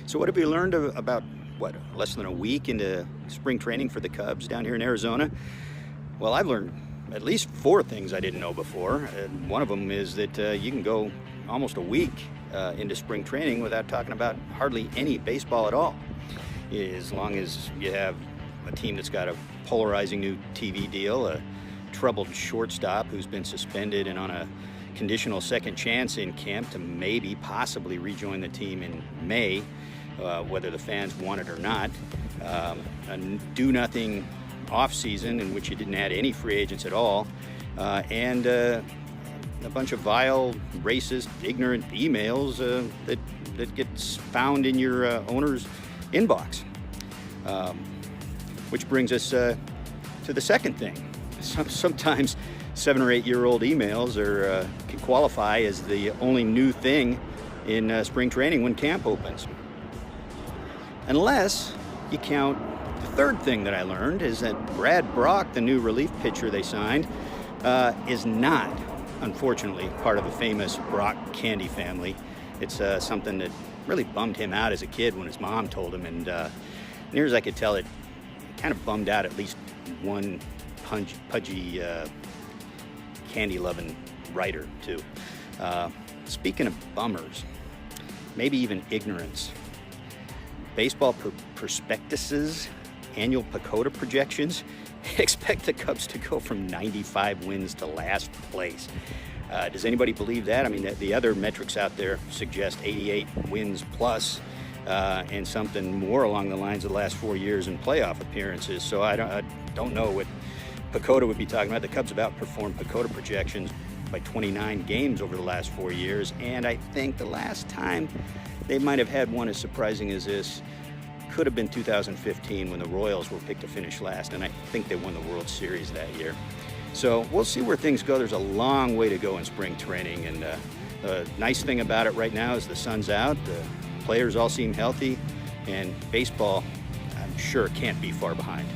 So what have you learned about, what, less than a week into spring training for the Cubs down here in Arizona? Well, I've learned at least 4 things I didn't know before. One of them is that you can go almost a week into spring training without talking about hardly any baseball at all. As long as you have a team that's got a polarizing new TV deal, a troubled shortstop who's been suspended and on a conditional second chance in camp to maybe possibly rejoin the team in May, whether the fans want it or not, a do-nothing off-season in which you didn't add any free agents at all, and a bunch of vile, racist, ignorant emails that gets found in your owner's inbox. Which brings us to the second thing. Sometimes 7 or 8 year old emails can qualify as the only new thing in spring training when camp opens. Unless you count the third thing that I learned is that Brad Brock, the new relief pitcher they signed, is not, unfortunately, part of the famous Brock candy family. It's something that really bummed him out as a kid when his mom told him, and near as I could tell, it kind of bummed out at least one pudgy, candy-loving writer, too. Speaking of bummers, maybe even ignorance, Baseball Prospectus's annual PECOTA projections expect the Cubs to go from 95 wins to last place. Does anybody believe that? I mean, the other metrics out there suggest 88 wins plus, and something more along the lines of the last 4 years in playoff appearances. So I don't know what PECOTA would be talking about. The Cubs have outperformed PECOTA projections by 29 games over the last 4 years, and I think the last time they might have had one as surprising as this could have been 2015 when the Royals were picked to finish last, and I think they won the World Series that year. So we'll see where things go. There's a long way to go in spring training, and the nice thing about it right now is the sun's out, the players all seem healthy, and baseball, I'm sure, can't be far behind.